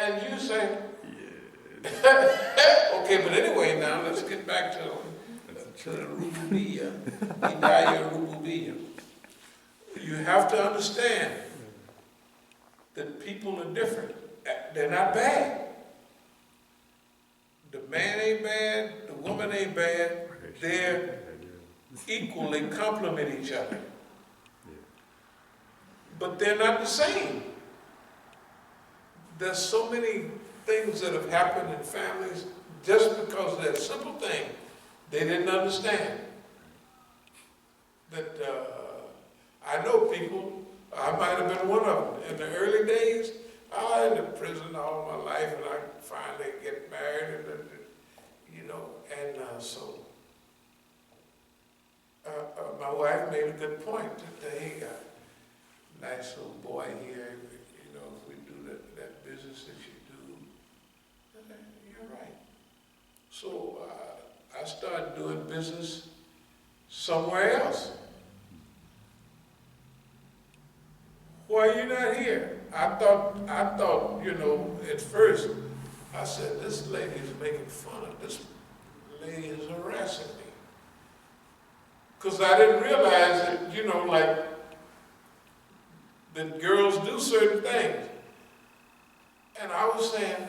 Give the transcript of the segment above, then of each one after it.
And you say, okay, but anyway, now let's get back to the rububiyya, hidayah rububiyya. You have to understand that people are different. They're not bad. The man ain't bad, the woman ain't bad. They're equally complement each other. But they're not the same. There's so many things that have happened in families just because of that simple thing they didn't understand. That I know people, I might have been one of them. In the early days, I was in prison all my life, and I finally get married, and so my wife made a good point that, hey, nice little boy here, if we do that business that you do, you're right. So I started doing business somewhere else. Why are you not here? I thought, at first, I said, this lady is making fun of this lady is harassing me. Because I didn't realize that, that girls do certain things. And I was saying,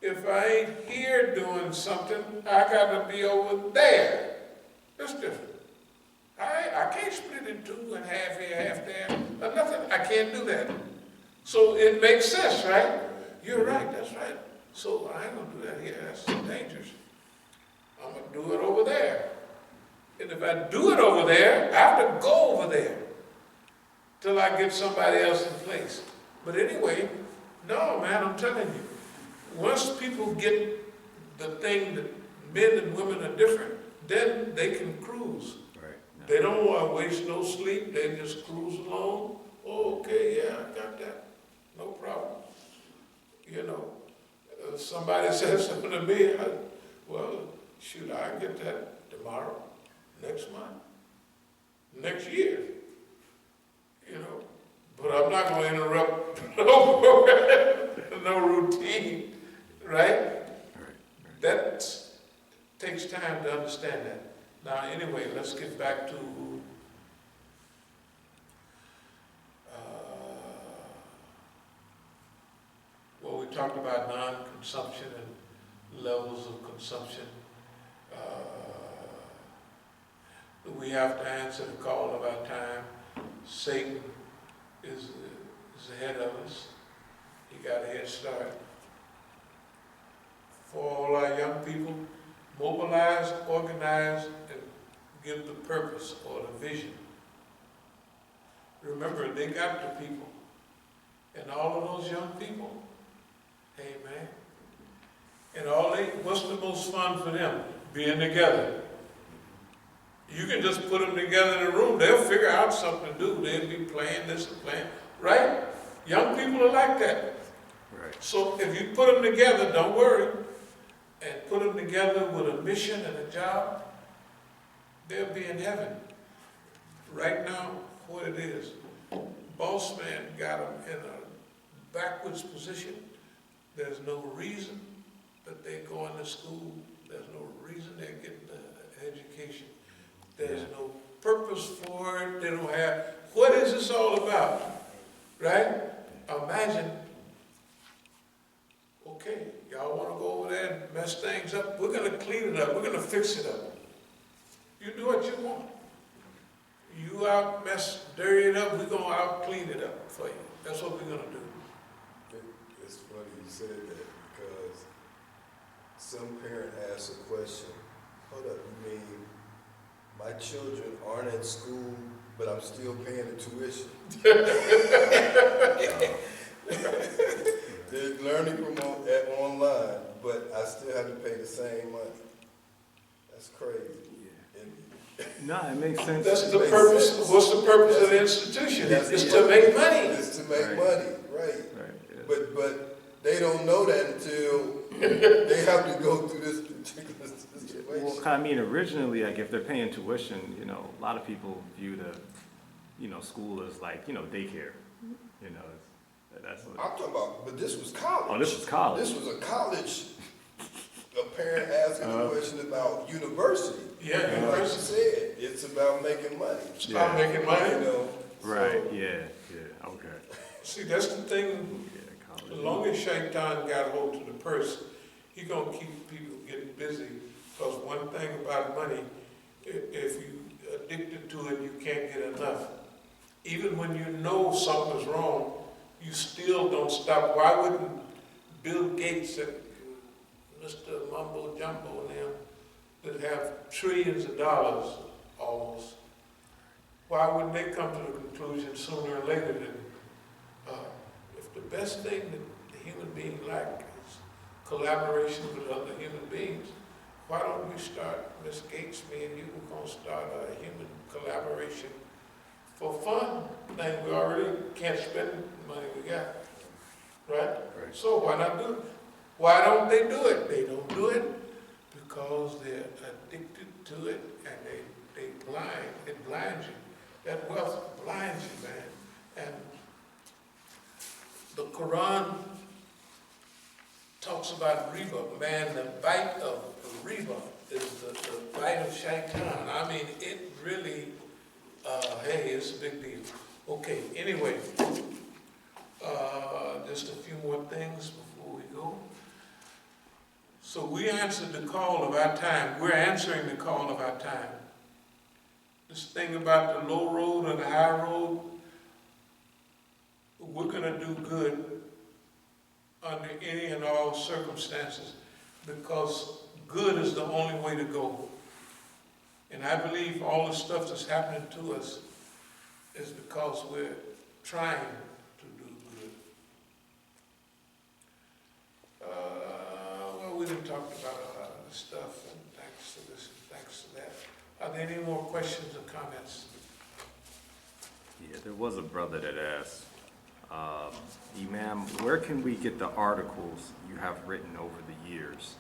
if I ain't here doing something, I got to be over there. That's different. I can't split in two and half here, half there. Nothing. I can't do that. So it makes sense, right? You're right. That's right. So I ain't gonna do that here. That's dangerous. I'm gonna do it over there. And if I do it over there, I have to go over there till I get somebody else in place. But anyway, no, man, I'm telling you, once people get the thing that men and women are different, then they can cruise. Right. No. They don't want to waste no sleep. They just cruise along. Oh, okay, yeah, I got that. No problem. Somebody says something to me, well, shoot, I get that tomorrow, next month, next year. But I'm not going to interrupt no routine, right? That takes time to understand that. Now, anyway, let's get back to we talked about non-consumption and levels of consumption. We have to answer the call of our time. Satan is ahead of us. He got a head start. For all our young people, mobilize, organize, and give the purpose or the vision. Remember, they got the people. And all of those young people, amen. And what's the most fun for them? Being together. You can just put them together in a room, they'll figure out something to do. They'll be playing this and playing, right? Young people are like that. Right. So if you put them together, don't worry, and put them together with a mission and a job, they'll be in heaven. Right now, what it is, boss man got them in a backwards position. There's no reason that they're going to school. There's no reason they're getting the education. There's no purpose for it. They don't have, what is this all about? Right? Imagine, okay, y'all want to go over there and mess things up? We're going to clean it up. We're going to fix it up. You do what you want. You out mess, dirty it up, we're going to out clean it up for you. That's what we're going to do. It's funny you said that because some parent asks a question, hold up, you mean my children aren't at school, but I'm still paying the tuition? They're learning from online, but I still have to pay the same money. That's crazy. No, it makes sense. That's the purpose. What's the purpose of the institution? It's to make money. It's to make money, right? Yeah. But they don't know that until they have to go through this particular situation. Well, I mean, originally, like if they're paying tuition, a lot of people view the, school as like, daycare. That's what. I'm talking about, but this was college. Oh, this was college. This was a college, a parent asking a question about university. Yeah, And like you university. said, it's about making money. Start making money. You know? Right, So, yeah, okay. See, that's the thing. Yeah, As college. long as Shaitan got hold to the purse, he gonna keep people getting busy. Because one thing about money, if you addicted to it, you can't get enough. Even when you know something's wrong, you still don't stop. Why wouldn't Bill Gates and Mr. Mumbo Jumbo and them that have trillions of dollars almost, why wouldn't they come to the conclusion sooner or later that if the best thing that the human being like is collaboration with other human beings, why don't we start, Miss Gates, me and you, we're gonna start a human collaboration for fun. Thing we already can't spend the money we got, right? Right. So why not do it? Why don't they do it? They don't do it because they're addicted to it and it blinds you. That wealth blinds you, man. And the Quran talks about riba, man, the bite of riba is the bite of shaitan. I mean, it really, hey, it's a big deal. Okay, anyway, just a few more things before we go. So we answered the call of our time. We're answering the call of our time. This thing about the low road or the high road, we're gonna do good under any and all circumstances because good is the only way to go. And I believe all the stuff that's happening to us is because we're trying to do good. Well, we done talked about a lot of this stuff, and thanks to this and thanks to that. Are there any more questions or comments? Yeah, there was a brother that asked, Imam, where can we get the articles you have written over the years?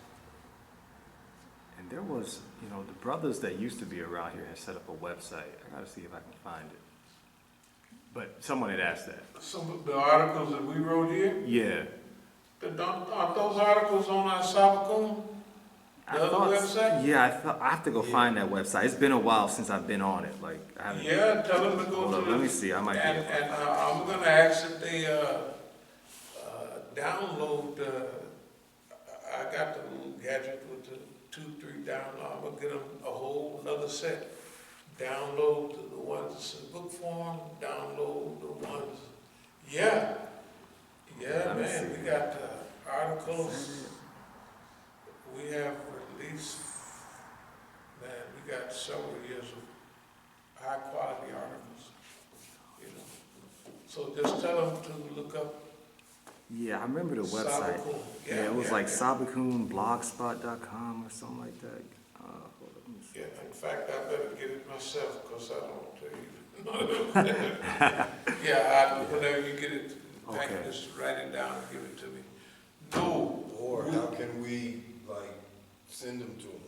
And there was, the brothers that used to be around here had set up a website. I gotta see if I can find it. But someone had asked that. Some of the articles that we wrote here, Yeah. aren't those articles on our As-Sabiqun? The other website? Yeah, I have to go find that website. It's been a while since I've been on it. Like, I haven't. Yeah, tell them to go Hold to up, the. let me see. I might be able to And I'm gonna ask that they, download, I got the little gadget with the 2-3 download. I'm gonna get them a whole another set. Download the ones that's in book form, download the ones, yeah. Yeah, Let me man, see. we got articles. We have at least, man, we got several years of high quality articles, So just tell them to look up Yeah, I remember the website. Sabiqun. Yeah, it was like yeah. sabiqunblogspot.com or something like that. Hold up, let me see. Yeah, in fact, I better get it myself, because I don't tell you. Yeah, whenever you get it, Okay. just write it down and give it to me. No. or how can we, like, send them to them?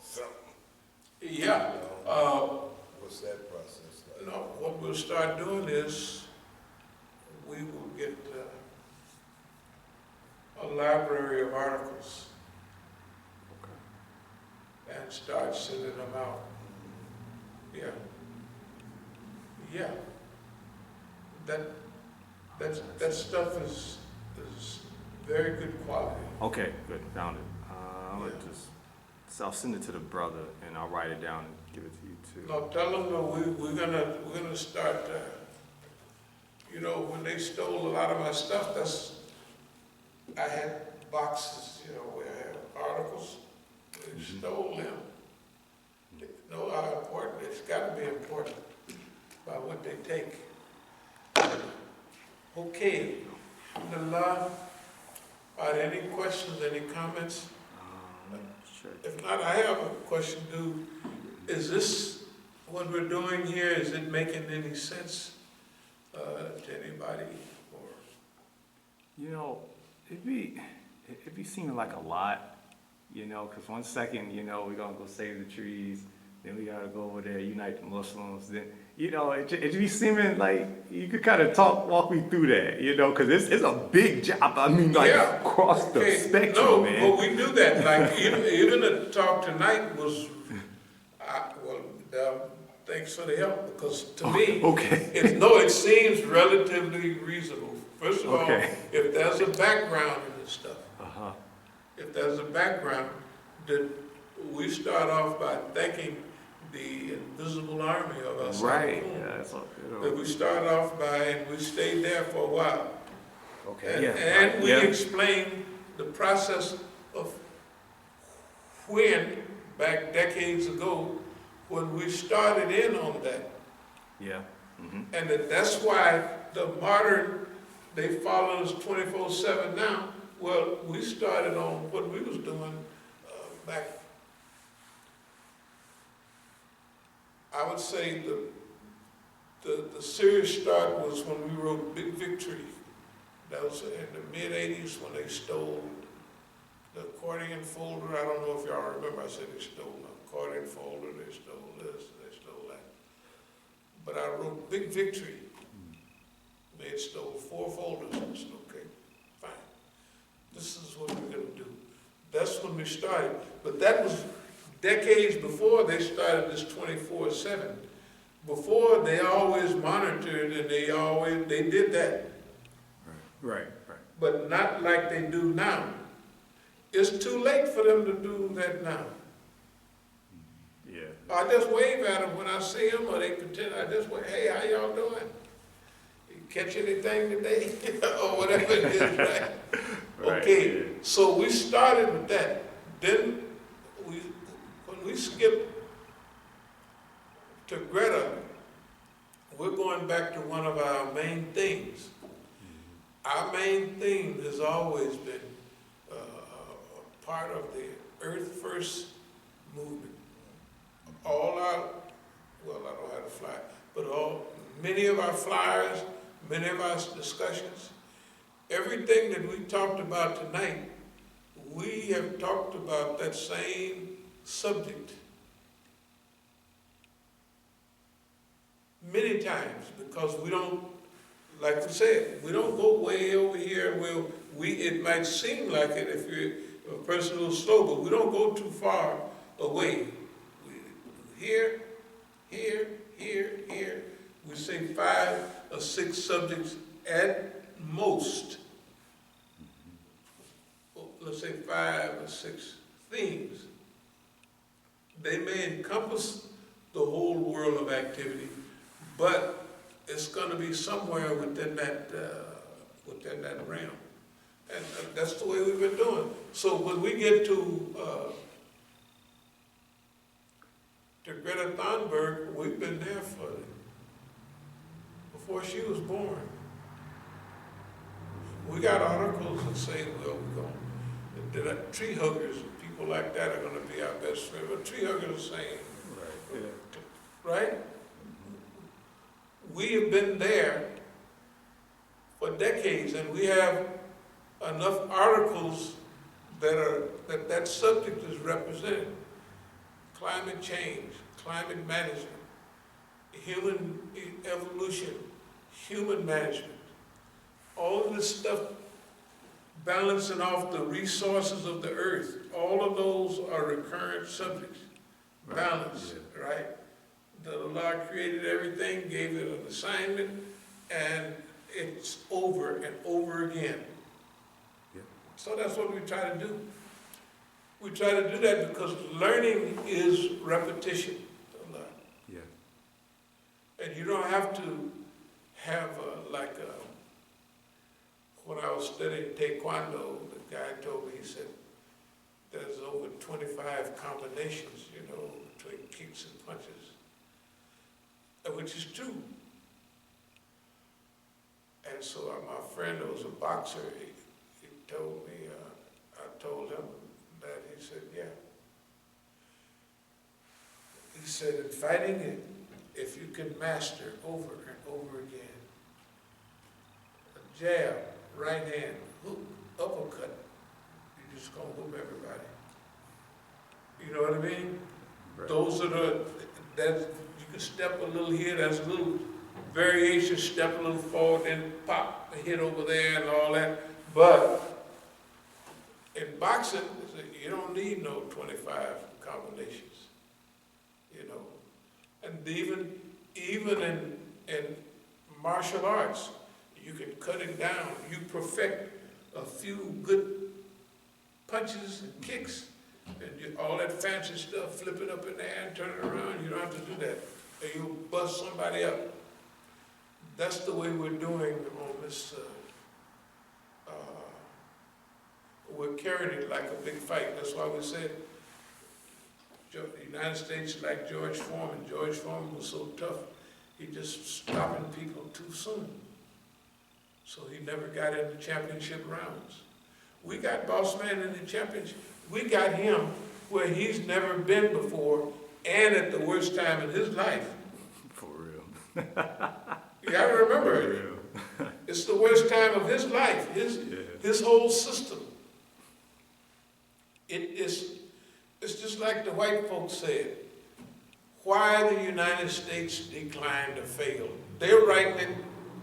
Something, Yeah, you know? What's that process like? no, what we'll start doing is, we will get a library of articles Okay. and start sending them out. Yeah. Yeah. That stuff is very good quality. Okay, good, found it. I'm gonna Yeah. so I'll send it to the brother and I'll write it down and give it to you too. No, tell them that we're gonna start, when they stole a lot of my stuff, I had boxes, where I had articles, they stole them. They know how important, it's gotta be important by what they take. Okay, alhamdulillah, are there any questions, any comments? Sure. If not, I have a question, is this, what we're doing here, is it making any sense to anybody? Or It'd be seeming like a lot, because one second, we're gonna go save the trees, then we gotta go over there, unite the Muslims, then, You know, it be seeming like you could kind of walk me through that, you know, because it's a big job. I mean, like Yeah. across the Okay, spectrum, no, man. but we do that, like, even the talk tonight was, thanks for the help, because to me, Okay. it seems relatively reasonable. First of all, Okay. if there's a background in this stuff, Uh-huh. if there's a background, that we start off by thanking the invisible army of As-Sabiqun. Right. Yeah, that's all, That we started off by, and we stayed there for a while. okay. And, Yeah. and right, we yeah. explained the process of when, back decades ago, when we started in on that. Yeah. Mm-hmm. And that's why the modern, they follow us 24/7 now. Well, we started on what we was doing back, I would say the serious start was when we wrote Big Victory. That was in the mid-'80s when they stole the accordion folder. I don't know if y'all remember, I said they stole the accordion folder, they stole this, they stole that. But I wrote Big Victory. They had stole 4 folders. I said, okay, fine. This is what we're gonna do. That's when we started. But that was decades before they started this 24/7. Before, they always monitored and they did that. Right. But not like they do now. It's too late for them to do that now. Yeah. I just wave at them when I see them, or they pretend, I just wave, hey, how y'all doing? You catch anything today? Or whatever it is, right? Right, Okay, yeah. so we started with that. Then, when we skip to Greta, we're going back to one of our main themes. Our main theme has always been part of the Earth First movement. All our, well, I don't have to fly, but many of our flyers, many of our discussions, everything that we talked about tonight, we have talked about that same subject many times, because we don't, like we said, we don't go way over here where it might seem like it if you're a person who's slow, but we don't go too far away. Here, we say 5 or 6 subjects at most. Let's say 5 or 6 themes. They may encompass the whole world of activity, but it's going to be somewhere within that realm. And that's the way we've been doing. So when we get to Greta Thunberg, we've been there before she was born. We got articles that say, well, the tree huggers and people like that are going to be our best friend. But tree huggers are saying, Right. Yeah. right? We have been there for decades, and we have enough articles that subject is represented. Climate change, climate management, human evolution, human management, all of this stuff, balancing off the resources of the earth, all of those are recurrent subjects. Right. Balance, Yeah. right? The Lord created everything, gave it an assignment, and it's over and over again. Yeah. So that's what we try to do. We try to do that because learning is repetition. Yeah. And you don't have to have when I was studying Taekwondo, the guy told me, he said, there's over 25 combinations, between kicks and punches, which is true. And so my friend who was a boxer, he told me, I told him that, he said, yeah. He said, in fighting, if you can master over and over again, a jab, right hand, hook, uppercut, you're just gonna whoop everybody. You know what I mean? Right. Those are that you can step a little here, there's a little variation, step a little forward, then pop a hit over there and all that. But in boxing, you don't need no 25 combinations, you know. And even in martial arts, you can cut it down. You perfect a few good punches and kicks, and all that fancy stuff, flip it up in the air and turn it around, you don't have to do that. And you'll bust somebody up. That's the way we're doing on this, we're carrying it like a big fight. That's why we said the United States, like George Foreman. George Foreman was so tough, he just stopping people too soon. So he never got in the championship rounds. We got Boss Man in the championship. We got him where he's never been before and at the worst time in his life. For real. You gotta remember it. It's the worst time of his life, his whole system. It's just like the white folks said, why the United States declined or failed. They're writing it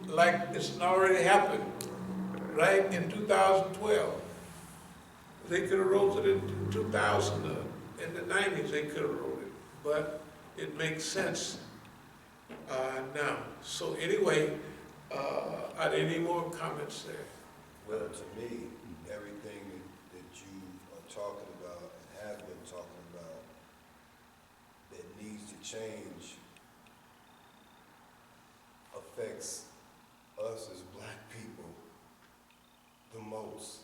like it's already happened, right? In 2012. They could have wrote it in 2000, in the 90s they could have wrote it, but it makes sense now. So anyway, are there any more comments there? Well, to me, everything that you are talking about and have been talking about that needs to change affects us as black people the most.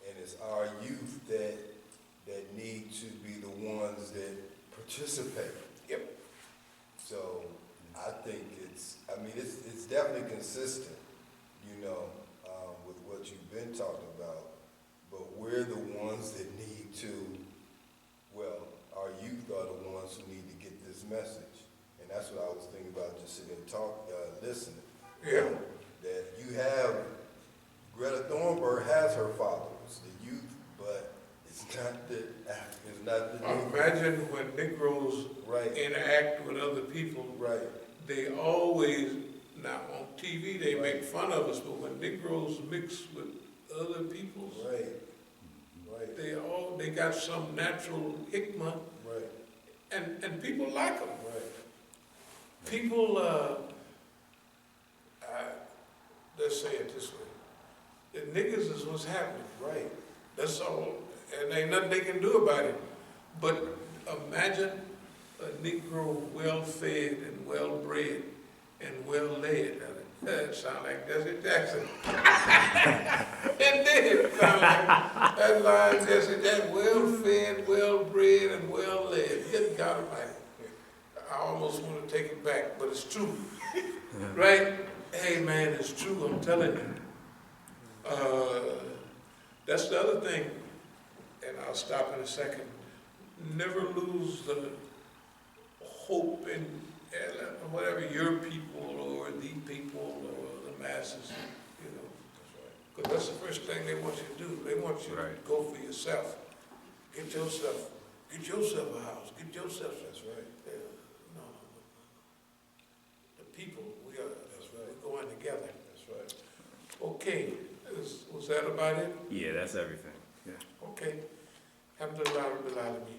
And it's our youth that need to be the ones that participate. Yep. So I think it's definitely consistent, you know, with what you've been talking about, but we're the ones that need to, well, our youth are the ones who need to get this message. And that's what I was thinking about, just sitting and listening. Yeah. That you have, Greta Thunberg has her followers, the youth, but it's not the Imagine when Negroes right. interact with other people, Right. they always, now on TV they make fun of us, but when Negroes mix with other people, Right. Right. they got some natural hikmah, Right. and people like them. Right. People, let's say it this way, the niggas is what's happening. Right. That's all, and ain't nothing they can do about it. But imagine a Negro well-fed and well-bred and well-led. That sound like Jesse Jackson. It did sound like that line, Jesse Jackson, well-fed, well-bred, and well-led. Good God Almighty. I almost want to take it back, but it's true. Right? Hey man, it's true, I'm telling you. That's the other thing, and I'll stop in a second. Never lose the hope in whatever your people or the people or the masses, you know. Because that's the first thing they want you to do. They want you to go for yourself. Get yourself a house. Get yourself. That's right. No. The people, we're going together. That's right. Okay, was that about it? Yeah, that's everything. Yeah. Okay. Alhamdulillah Rabbil Alameen.